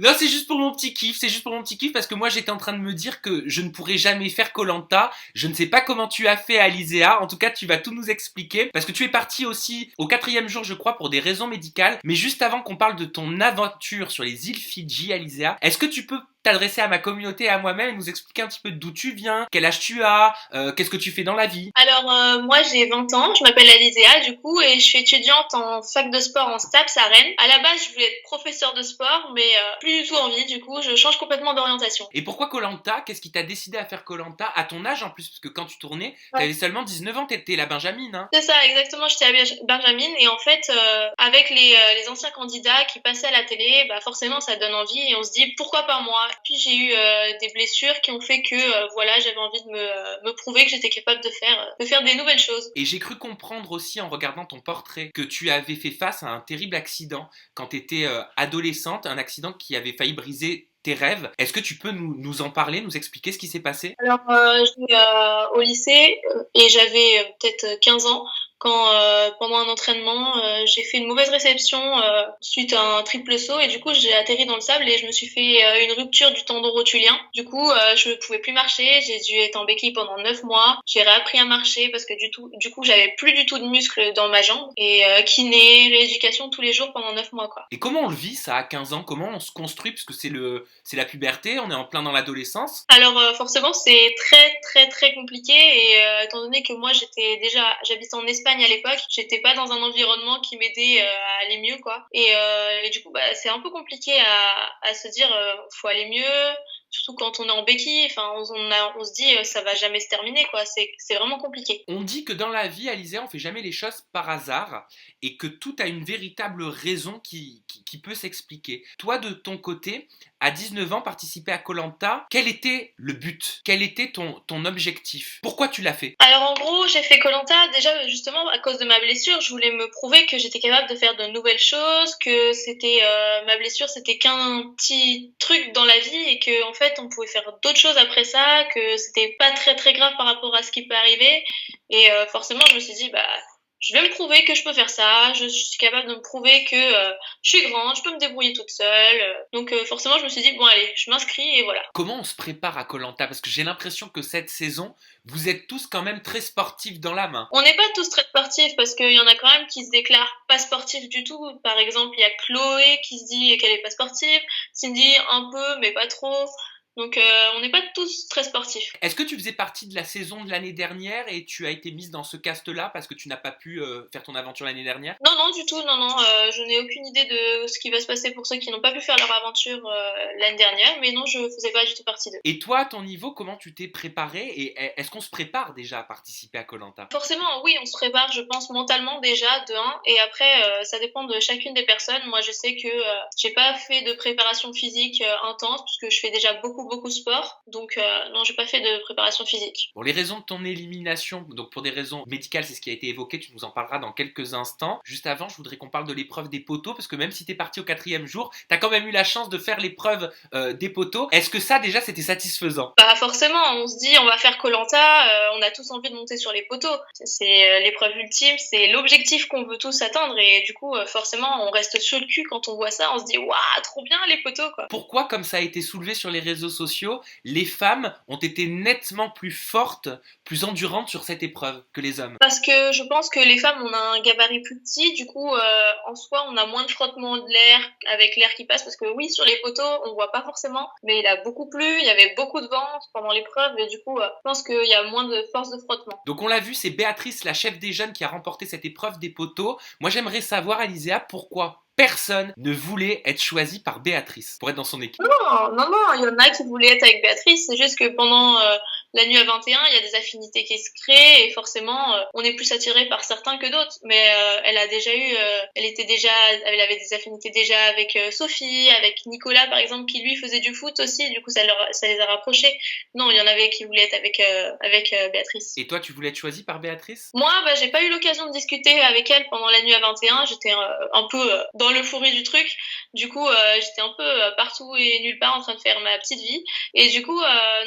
Non, c'est juste pour mon petit kiff, c'est juste pour mon petit kiff parce que moi j'étais en train de me dire que je ne pourrais jamais faire koh. Je ne sais pas comment tu as fait Alizéa, en tout cas tu vas tout nous expliquer parce que tu es parti aussi au 4e jour je crois pour des raisons médicales. Mais juste avant qu'on parle de ton aventure sur les îles Fidji Alizéa, est-ce que tu peux t'adresser à ma communauté et à moi-même et nous expliquer un petit peu d'où tu viens, quel âge tu as, qu'est-ce que tu fais dans la vie? Alors, moi, j'ai 20 ans, je m'appelle Alizéa, du coup, et je suis étudiante en fac de sport en STAPS à Rennes. À la base, je voulais être professeure de sport, mais plus du tout envie, du coup, je change complètement d'orientation. Et pourquoi koh? Qu'est-ce qui t'a décidé à faire koh à ton âge en plus? Parce que quand tu tournais, Ouais. t'avais seulement 19 ans, t'étais la Benjamine, hein. C'est ça, exactement, j'étais à Benjamin, et en fait, avec les anciens candidats qui passaient à la télé, bah forcément, ça donne envie, et on se dit, pourquoi pas moi? Puis j'ai eu des blessures qui ont fait que, voilà, j'avais envie de me prouver que j'étais capable de faire des nouvelles choses. Et j'ai cru comprendre aussi en regardant ton portrait que tu avais fait face à un terrible accident quand tu étais adolescente, un accident qui avait failli briser tes rêves. Est-ce que tu peux nous en parler, nous expliquer ce qui s'est passé? Alors, j'étais au lycée et j'avais peut-être 15 ans quand, pendant un entraînement, j'ai fait une mauvaise réception suite à un triple saut et du coup, j'ai atterri dans le sable et je me suis fait une rupture du tendon rotulien. Du coup, je ne pouvais plus marcher, j'ai dû être en béquille pendant 9 mois. J'ai réappris à marcher parce que du coup, j'avais plus du tout de muscles dans ma jambe et kiné, rééducation tous les jours pendant 9 mois, quoi. Et comment on le vit ça à 15 ans? Comment on se construit? Parce que c'est la puberté, on est en plein dans l'adolescence. Alors forcément c'est très très très compliqué et étant donné que moi j'habitais en Espagne à l'époque, j'étais pas dans un environnement qui m'aidait à aller mieux quoi. Et du coup bah c'est un peu compliqué à se dire faut aller mieux. Surtout quand on est en béquille, enfin, on se dit ça va jamais se terminer quoi. C'est vraiment compliqué. On dit que dans la vie, Alizé, on fait jamais les choses par hasard et que tout a une véritable raison qui peut s'expliquer. Toi, de ton côté, à 19 ans, participer à koh, quel était le but? Quel était ton objectif? Pourquoi tu l'as fait? Alors en gros, j'ai fait koh déjà justement à cause de ma blessure. Je voulais me prouver que j'étais capable de faire de nouvelles choses, que c'était ma blessure, c'était qu'un petit truc dans la vie et que en fait on pouvait faire d'autres choses après ça, que c'était pas très très grave par rapport à ce qui peut arriver. Et forcément, je me suis dit bah je vais me prouver que je peux faire ça. Je suis capable de me prouver que je suis grande, je peux me débrouiller toute seule. Donc forcément, je me suis dit bon allez, je m'inscris et voilà. Comment on se prépare à koh? Parce que j'ai l'impression que cette saison, vous êtes tous quand même très sportifs dans l'âme, hein. On n'est pas tous très sportifs parce qu'il y en a quand même qui se déclarent pas sportifs du tout. Par exemple, il y a Chloé qui se dit qu'elle est pas sportive, Cindy un peu mais pas trop. Donc on n'est pas tous très sportifs. Est-ce que tu faisais partie de la saison de l'année dernière et tu as été mise dans ce cast-là parce que tu n'as pas pu faire ton aventure l'année dernière? Non, non, du tout, non, non, je n'ai aucune idée de ce qui va se passer pour ceux qui n'ont pas pu faire leur aventure l'année dernière, mais non, je faisais pas du tout partie d'eux. Et toi, à ton niveau, comment tu t'es préparé et est-ce qu'on se prépare déjà à participer à koh? Forcément, oui, on se prépare, je pense, mentalement déjà, de un, et après, ça dépend de chacune des personnes. Moi, je sais que j'ai pas fait de préparation physique intense, puisque je fais déjà beaucoup, beaucoup de sport, donc non, j'ai pas fait de préparation physique. Pour les raisons de ton élimination, donc pour des raisons médicales, c'est ce qui a été évoqué, tu nous en parleras dans quelques instants. Juste avant, je voudrais qu'on parle de l'épreuve des poteaux, parce que même si t'es parti au 4e jour, t'as quand même eu la chance de faire l'épreuve des poteaux. Est-ce que ça, déjà, c'était satisfaisant? Bah forcément, on se dit on va faire koh on a tous envie de monter sur les poteaux. C'est l'épreuve ultime, c'est l'objectif qu'on veut tous atteindre et du coup forcément on reste sur le cul quand on voit ça, on se dit waouh trop bien les poteaux quoi. Pourquoi, comme ça a été soulevé sur les réseaux sociaux, les femmes ont été nettement plus fortes, plus endurantes sur cette épreuve que les hommes? Parce que je pense que les femmes on a un gabarit plus petit, du coup en soi on a moins de frottement de l'air avec l'air qui passe parce que oui sur les poteaux on voit pas forcément, mais il a beaucoup plu, il y avait beaucoup de vent pendant l'épreuve et du coup je pense qu'il y a moins de force de frottement. Donc on l'a vu, c'est Béatrice, la chef des jeunes, qui a remporté cette épreuve des poteaux. Moi j'aimerais savoir, Alizéa, pourquoi personne ne voulait être choisi par Béatrice pour être dans son équipe? Non, non, non, il y en a qui voulaient être avec Béatrice, c'est juste que pendant la nuit à 21, il y a des affinités qui se créent et forcément on est plus attiré par certains que d'autres. Mais elle a déjà eu, elle avait des affinités déjà avec Sophie, avec Nicolas par exemple, qui lui faisait du foot aussi, du coup ça les a rapprochés. Non, il y en avait qui voulaient être avec Béatrice. Et toi, tu voulais être choisi par Béatrice? Moi, bah, j'ai pas eu l'occasion de discuter avec elle pendant la nuit à 21. J'étais un peu dans l'euphorie du truc. Du coup, j'étais un peu partout et nulle part en train de faire ma petite vie. Et du coup,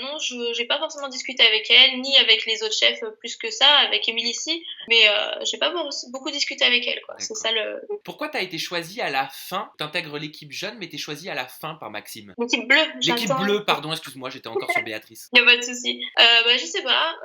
non, j'ai pas forcément discuté avec elle, ni avec les autres chefs plus que ça, avec Émilie ici, mais j'ai pas beaucoup discuté avec elle, quoi. C'est ça le... Pourquoi t'as été choisie à la fin? T'intègres l'équipe jeune, mais t'es choisie à la fin par Maxime. L'équipe bleue, L'équipe bleue, pardon, excuse-moi, j'étais encore sur Béatrice. Y a pas de souci. Je sais pas,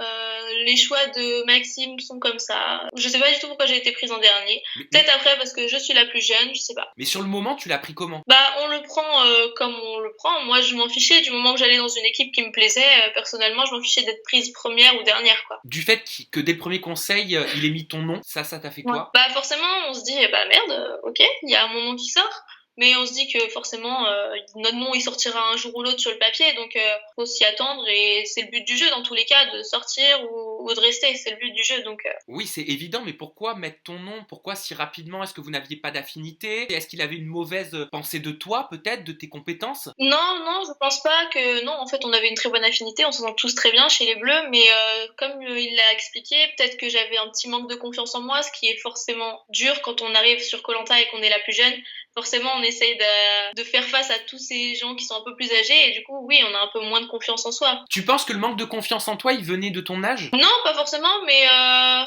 les choix de Maxime sont comme ça. Je sais pas du tout pourquoi j'ai été prise en dernier. Peut-être après parce que je suis la plus jeune, je sais pas. Mais sur le moment, tu l'as pris comment? On le prend comme on le prend. Moi, je m'en fichais du moment que j'allais dans une équipe qui me plaisait. Personnellement, je m'en fichais d'être prise première ou dernière, quoi. Du fait que dès le premier conseil, il ait mis ton nom, ça t'a fait quoi? Forcément, on se dit, merde, ok, il y a un moment qui sort. Mais on se dit que forcément, notre nom, il sortira un jour ou l'autre sur le papier, donc faut s'y attendre, et c'est le but du jeu dans tous les cas, de sortir ou de rester, c'est le but du jeu, donc... Oui, c'est évident, mais pourquoi mettre ton nom? Pourquoi si rapidement? Est-ce que vous n'aviez pas d'affinité? Est-ce qu'il avait une mauvaise pensée de toi, peut-être, de tes compétences? Non, je pense pas que... Non, en fait, on avait une très bonne affinité, on s'entend tous très bien chez les Bleus, mais comme il l'a expliqué, peut-être que j'avais un petit manque de confiance en moi, ce qui est forcément dur quand on arrive sur koh Lanta et qu'on est la plus jeune. Forcément, on essaye de faire face à tous ces gens qui sont un peu plus âgés, et du coup, oui, on a un peu moins de confiance en soi. Tu penses que le manque de confiance en toi, il venait de ton âge? Non, pas forcément, mais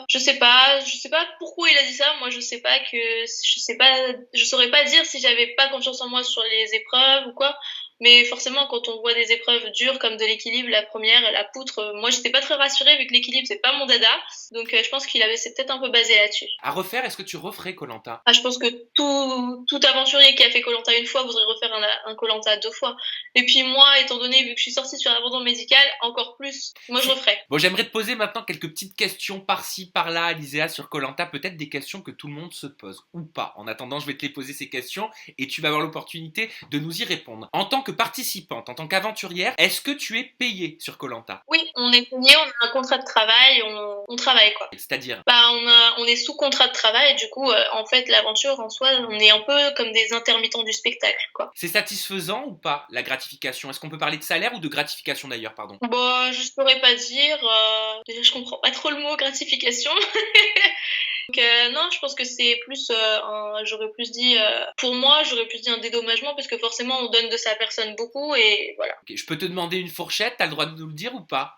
je sais pas pourquoi il a dit ça. Moi, je saurais pas dire si j'avais pas confiance en moi sur les épreuves ou quoi. Mais forcément, quand on voit des épreuves dures comme de l'équilibre, la première, la poutre, moi j'étais pas très rassurée vu que l'équilibre c'est pas mon dada. Donc je pense c'est peut-être un peu basé là-dessus. À refaire, est-ce que tu referais koh Lanta? Je pense que tout aventurier qui a fait koh Lanta une fois voudrait refaire un koh Lanta 2 fois. Et puis moi, étant donné, vu que je suis sortie sur l'abandon médical, encore plus, moi je referais. Bon, j'aimerais te poser maintenant quelques petites questions par-ci, par-là, Alizéa, sur koh Lanta, peut-être des questions que tout le monde se pose, ou pas. En attendant, je vais te les poser ces questions, et tu vas avoir l'opportunité de nous y répondre. En tant que participante, en tant qu'aventurière, est-ce que tu es payée sur koh Lanta? Oui, on est payé, on a un contrat de travail, on travaille, quoi. C'est-à-dire? On est sous contrat de travail, et du coup, en fait, l'aventure en soi, on est un peu comme des intermittents du spectacle, quoi. C'est satisfaisant ou pas, la gratification? Est-ce qu'on peut parler de salaire ou de gratification d'ailleurs, pardon? Je saurais pas dire. Déjà, je comprends pas trop le mot gratification. Donc non, je pense que c'est plus pour moi, j'aurais plus dit un dédommagement, parce que forcément, on donne de sa personne beaucoup, et voilà. Okay, je peux te demander une fourchette, t'as le droit de nous le dire ou pas?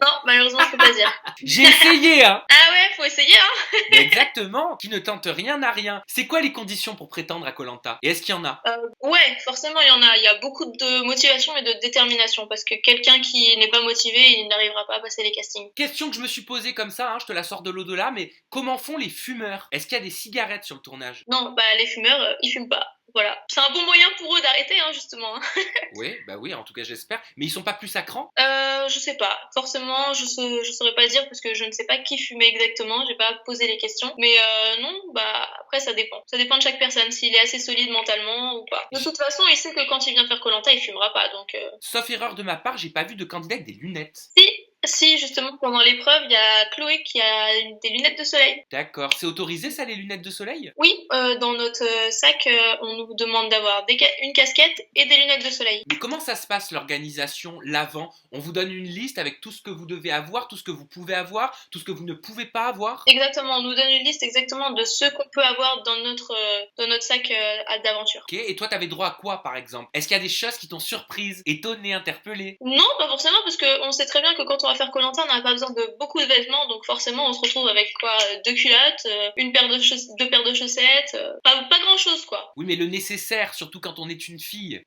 Non, malheureusement, je peux pas dire. J'ai essayé, hein. Ah ouais, faut essayer, hein. Exactement, qui ne tente rien n'a rien. C'est quoi les conditions pour prétendre à koh Lanta? Et est-ce qu'il y en a? Ouais, forcément, il y en a. Il y a beaucoup de motivation et de détermination, parce que quelqu'un qui n'est pas motivé, il n'arrivera pas à passer les castings. Question que je me suis posée comme ça, hein, je te la sors de l'au-delà, mais comment font les fumeurs? Est-ce qu'il y a des cigarettes sur le tournage? Non, les fumeurs, ils fument pas. Voilà. C'est un bon moyen pour eux d'arrêter, hein, justement. Oui, en tout cas j'espère. Mais ils sont pas plus à cran? Je sais pas. Forcément, je saurais pas dire, parce que je ne sais pas qui fumait exactement. J'ai pas posé les questions. Mais non, après ça dépend. Ça dépend de chaque personne, s'il est assez solide mentalement ou pas. De toute façon, il sait que quand il vient faire koh Lanta, il fumera pas, donc... Sauf erreur de ma part, j'ai pas vu de candidat avec des lunettes. Si, justement, pendant l'épreuve, il y a Chloé qui a des lunettes de soleil. D'accord, c'est autorisé ça, les lunettes de soleil? Oui, dans notre sac, on nous demande d'avoir une casquette et des lunettes de soleil. Mais comment ça se passe l'organisation, l'avant? On vous donne une liste avec tout ce que vous devez avoir, tout ce que vous pouvez avoir, tout ce que vous ne pouvez pas avoir? Exactement, on nous donne une liste exactement de ce qu'on peut avoir dans notre sac d'aventure. Ok, et toi t'avais droit à quoi par exemple? Est-ce qu'il y a des choses qui t'ont surprise, étonnée, interpellée? Non, pas forcément, parce qu'on sait très bien que quand on va faire koh Lanta, on n'a pas besoin de beaucoup de vêtements, donc forcément on se retrouve avec quoi? 2 culottes, deux paires de chaussettes, pas grand chose, quoi. Oui, mais le nécessaire, surtout quand on est une fille.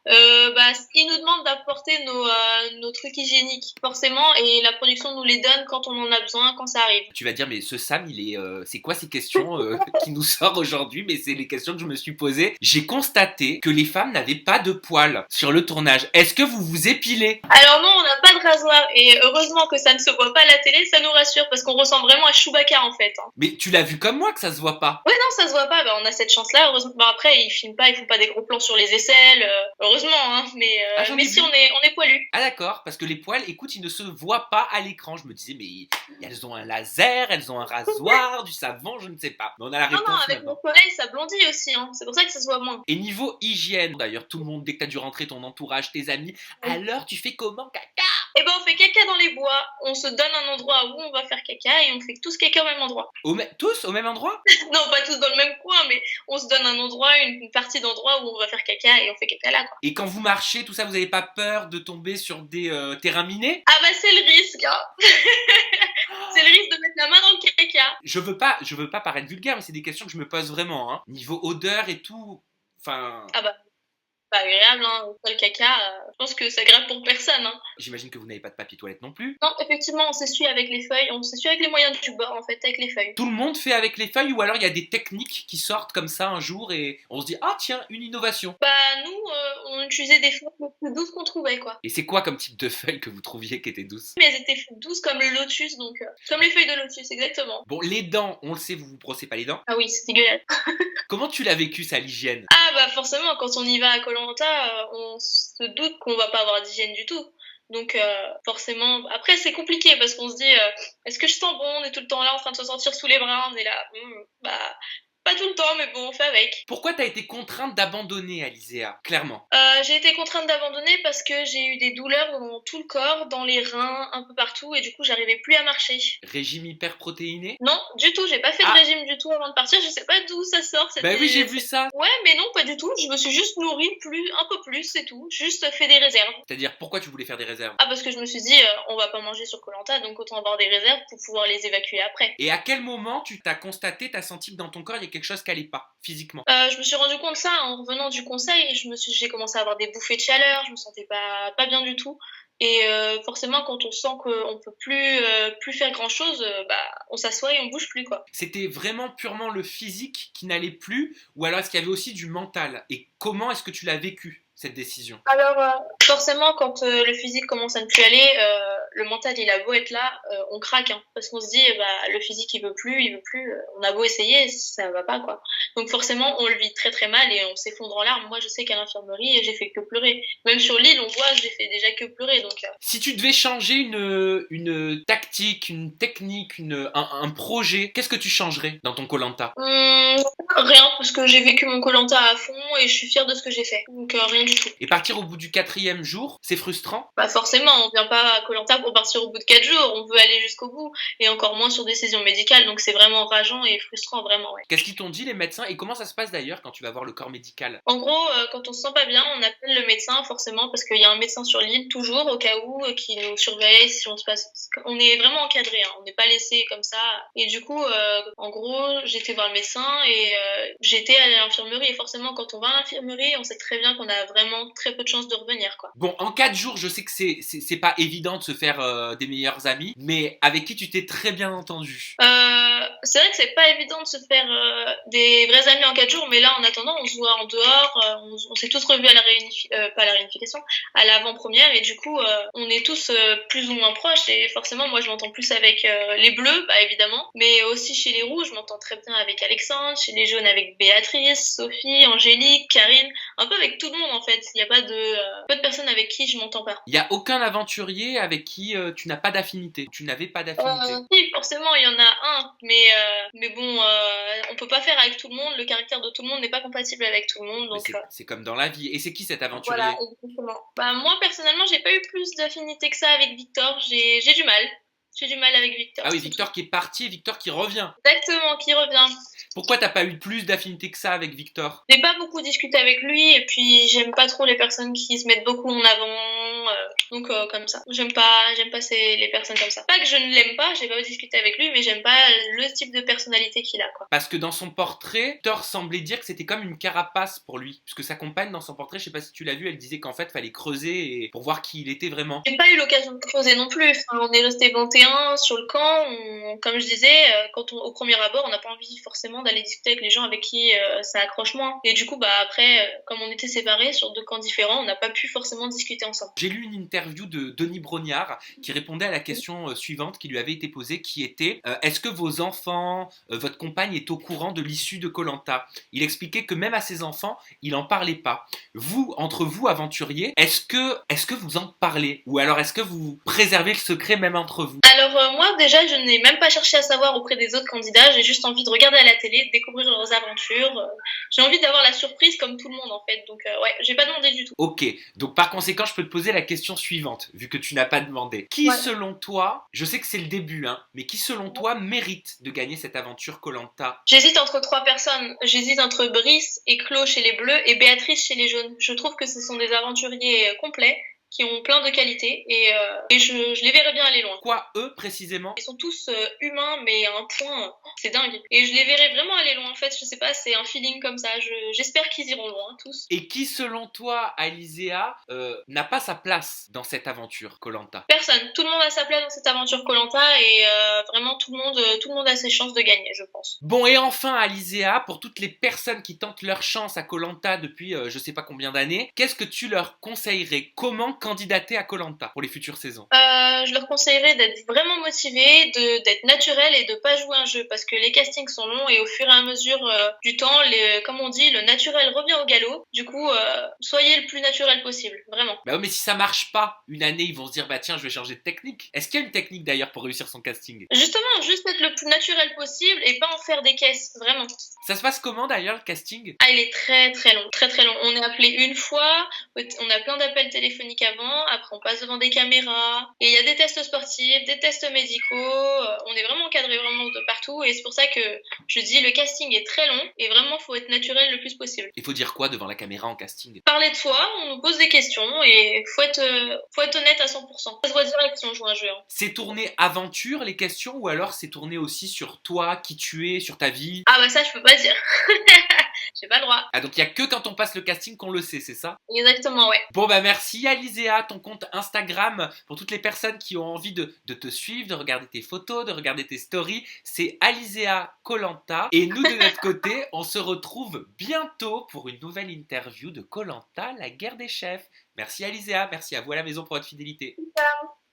Ils nous demandent d'apporter nos trucs hygiéniques, forcément, et la production nous les donne quand on en a besoin, quand ça arrive. Tu vas dire, mais ce Sam, c'est quoi ces questions qui nous sort aujourd'hui? Mais c'est les questions que je me suis posées. J'ai constaté que les femmes n'avaient pas de poils sur le tournage. Est-ce que vous vous épilez? Alors non, on n'a pas de rasoir, et heureusement que ça ne se voit pas à la télé, ça nous rassure, parce qu'on ressemble vraiment à Chewbacca en fait. Hein. Mais tu l'as vu comme moi que ça se voit pas? Ouais, non, ça se voit pas, on a cette chance-là, heureusement. Après, ils filment pas, ils font pas des gros plans sur les aisselles, heureusement, hein, mais si, on est poilu. Ah d'accord, parce que les poils, écoute, ils ne se voient pas à l'écran. Je me disais, mais elles ont un laser, elles ont un rasoir, du savon, je ne sais pas. Mais on a la réponse. Non, avec mon soleil, ça blondit aussi, hein. C'est pour ça que ça se voit moins. Et niveau hygiène, d'ailleurs, tout le monde, dès que t'as dû rentrer, ton entourage, tes amis, alors tu fais comment, caca? Eh ben, on fait caca dans les bois. On se donne un endroit où on va faire caca et on fait tous caca au même endroit. Tous au même endroit? Non, pas tous dans le même coin, mais on se donne un endroit, une partie d'endroit où on va faire caca et on fait caca là, quoi. Et quand vous marchez, tout ça, vous avez pas peur de tomber sur des terrains minés? Ah bah, c'est le risque, hein. C'est le risque de mettre la main dans le caca. Je veux pas paraître vulgaire, mais c'est des questions que je me pose vraiment, hein. Niveau odeur et tout, enfin, Ah bah, pas agréable, hein. Le caca, je pense que c'est agréable pour personne, hein. j'imagine que vous n'avez pas de papier toilette non plus. Non, effectivement, on s'essuie avec les feuilles, on s'essuie avec les moyens du bord, en fait, avec les feuilles. Tout le monde fait avec les feuilles ou alors il y a des techniques qui sortent comme ça un jour et on se dit ah tiens une innovation. Bah, nous, on utilisait des feuilles les plus douces qu'on trouvait, quoi. Et c'est quoi comme type de feuilles que vous trouviez qui étaient douces? Mais elles étaient douces comme le lotus, donc, comme les feuilles de lotus, exactement. Bon les dents, on le sait, vous vous brossez pas les dents. Ah oui, c'est dégueulasse. Comment tu l'as vécu ça l'hygiène? Ah bah forcément, quand on y va à koh on se doute qu'on va pas avoir d'hygiène du tout. Donc forcément, après c'est compliqué parce qu'on se dit est-ce que je sens bon? On est tout le temps là en train de se sentir sous les bras, on est là, bah pas tout le temps, mais bon, on fait avec. Pourquoi t'as été contrainte d'abandonner Alizéa? Clairement. J'ai été contrainte d'abandonner parce que j'ai eu des douleurs dans tout le corps, dans les reins, un peu partout, et du coup j'arrivais plus à marcher. Régime hyperprotéiné? Non, du tout, j'ai pas fait de Ah. régime du tout avant de partir, je sais pas d'où ça sort. Bah oui j'ai vu ça. Ouais, mais non, pas du tout, je me suis juste nourrie un peu plus, c'est tout, juste fait des réserves. C'est-à-dire pourquoi tu voulais faire des réserves? Ah, parce que je me suis dit, on va pas manger sur koh donc autant avoir des réserves pour pouvoir les évacuer après. Et à quel moment tu t'as constaté, t'as senti que dans ton corps il y a quelque chose qui allait pas, physiquement? Je me suis rendu compte de ça en revenant du conseil, j'ai commencé à avoir des bouffées de chaleur, je me sentais pas bien du tout. Et forcément, quand on sent qu'on peut plus faire grand chose, bah on s'assoit et on bouge plus, quoi. C'était vraiment purement le physique qui n'allait plus ou alors est-ce qu'il y avait aussi du mental? Et comment est-ce que tu l'as vécu, cette décision? Alors, forcément, quand le physique commence à ne plus aller, le mental, il a beau être là, on craque, hein, parce qu'on se dit, bah, le physique, il veut plus, on a beau essayer, ça va pas, quoi. Donc forcément, on le vit très très mal et on s'effondre en larmes. Moi, je sais qu'à l'infirmerie, j'ai fait que pleurer. Même sur l'île, on voit, j'ai fait déjà que pleurer, donc... Si tu devais changer une tactique, une technique, un projet, qu'est-ce que tu changerais dans ton koh? Rien, parce que j'ai vécu mon koh à fond et je suis fière de ce que j'ai fait. Donc rien du tout. Et partir au bout du 4e jour, c'est frustrant? Bah forcément, on vient pas à koh pour partir au bout de 4 jours, on veut aller jusqu'au bout, et encore moins sur décision médicale, donc c'est vraiment rageant et frustrant, vraiment, ouais. Qu'est-ce qu'ils t'ont dit les médecins et comment ça se passe d'ailleurs quand tu vas voir le corps médical? En gros, quand on se sent pas bien, on appelle le médecin, forcément, parce qu'il y a un médecin sur l'île, toujours, au cas où, qui nous surveille si on se passe... On est vraiment encadré, hein, on n'est pas laissé comme ça. Et du coup, en gros, j'étais voir le médecin et j'étais à l'infirmerie. Et forcément, quand on va à l'infirmerie, on sait très bien qu'on a vraiment très peu de chances de revenir, quoi. Bon, en 4 jours, je sais que c'est pas évident de se faire des meilleurs amis, mais avec qui tu t'es très bien entendu? C'est vrai que c'est pas évident de se faire des vrais amis en 4 jours, mais là, en attendant, on se voit en dehors, on s'est tous revus à la pas à la réunification, à l'avant-première, et du coup, on est tous plus ou moins proches, et forcément, moi, je m'entends plus avec les bleus, bah évidemment, mais aussi chez les rouges, je m'entends très bien avec Alexandre, chez les jaunes avec Béatrice, Sophie, Angélique, Karine, un peu avec tout le monde, en fait. Il y a pas de personnes avec qui je m'entends pas. Il y a aucun aventurier avec qui tu n'as pas d'affinité. Tu n'avais pas d'affinité. Si, forcément, il y en a un, mais bon, on peut pas faire avec tout le monde. Le caractère de tout le monde n'est pas compatible avec tout le monde, Mais donc c'est comme dans la vie. Et c'est qui cet aventurier? voilà, exactement. Bah moi personnellement, j'ai pas eu plus d'affinité que ça avec Victor. J'ai du mal. J'ai du mal avec Victor. Ah oui, Victor qui est parti et Victor qui revient. Exactement, qui revient. Pourquoi t'as pas eu plus d'affinité que ça avec Victor? J'ai pas beaucoup discuté avec lui et puis j'aime pas trop les personnes qui se mettent beaucoup en avant, donc comme ça. J'aime pas les personnes comme ça. Pas que je ne l'aime pas, j'ai pas discuté avec lui, mais j'aime pas le type de personnalité qu'il a, quoi. Parce que dans son portrait, Victor semblait dire que c'était comme une carapace pour lui. Puisque sa compagne dans son portrait, je sais pas si tu l'as vu, elle disait qu'en fait fallait creuser pour voir qui il était vraiment. J'ai pas eu l'occasion de creuser non plus. Enfin, on est resté 21 sur le camp. Comme je disais, au premier abord, on n'a pas envie forcément d'aller discuter avec les gens avec qui ça accroche moins. Et du coup, bah après, comme on était séparés sur 2 camps différents, on n'a pas pu forcément discuter ensemble. J'ai lu une interview de Denis Brognard qui répondait à la question suivante qui lui avait été posée, qui était est-ce que vos enfants, votre compagne est au courant de l'issue de koh? Il expliquait que même à ses enfants, il en parlait pas. Vous, entre vous aventuriers, est-ce que vous en parlez? Ou alors est-ce que vous préservez le secret même entre vous? Alors moi déjà, je n'ai même pas cherché à savoir auprès des autres candidats. J'ai juste envie de regarder à la télé, de découvrir leurs aventures. J'ai envie d'avoir la surprise comme tout le monde en fait. Donc ouais, j'ai pas demandé du tout. Ok, donc par conséquent, je peux te poser la question suivante, vu que tu n'as pas demandé. Qui, selon toi, je sais que c'est le début, hein, mais qui, selon toi, mérite de gagner cette aventure koh. J'hésite entre 3 personnes. J'hésite entre Brice et Claude chez les Bleus et Béatrice chez les Jaunes. Je trouve que ce sont des aventuriers complets qui ont plein de qualités et je les verrais bien aller loin. Quoi, eux, précisément? Ils sont tous humains, mais à un point, c'est dingue. Et je les verrais vraiment aller loin, en fait, je sais pas, c'est un feeling comme ça. J'espère qu'ils iront loin, tous. Et qui, selon toi, Alizéa, n'a pas sa place dans cette aventure koh? Personne. Tout le monde a sa place dans cette aventure koh et vraiment tout le monde a ses chances de gagner, je pense. Bon, et enfin, Alizéa, pour toutes les personnes qui tentent leur chance à koh depuis je sais pas combien d'années, qu'est-ce que tu leur conseillerais? Comment candidater à koh pour les futures saisons? Je leur conseillerais d'être vraiment motivés, d'être naturel et de pas jouer un jeu parce que les castings sont longs et au fur et à mesure du temps, comme on dit, le naturel revient au galop. Du coup, soyez le plus naturel possible, vraiment. Bah ouais, mais si ça marche pas, une année, ils vont se dire, bah tiens, je vais changer de technique. Est-ce qu'il y a une technique d'ailleurs pour réussir son casting? Justement, juste être le plus naturel possible et pas en faire des caisses, vraiment. Ça se passe comment d'ailleurs le casting? Ah, il est très très long, très très long. On est appelé une fois, on a plein d'appels téléphoniques avant, après on passe devant des caméras, et il y a des tests sportifs, des tests médicaux, on est vraiment encadré vraiment de partout, et c'est pour ça que je dis le casting est très long, et vraiment faut être naturel le plus possible. Il faut dire quoi devant la caméra en casting? Parler de soi, on nous pose des questions, et faut être honnête à 100%. Ça se voit direct si on joue un jeu. Hein. C'est tourné aventure les questions, ou alors c'est tourné aussi sur toi, qui tu es, sur ta vie? Ah bah ça je peux pas dire. J'ai pas le droit. Ah, donc il y a que quand on passe le casting qu'on le sait, c'est ça? Exactement, ouais. Bon bah merci Alizéa, ton compte Instagram, pour toutes les personnes qui ont envie de te suivre, de regarder tes photos, de regarder tes stories, c'est Alizéa koh. Et nous de notre côté, on se retrouve bientôt pour une nouvelle interview de koh, la guerre des chefs. Merci Alizéa, merci à vous à la maison pour votre fidélité. Ciao.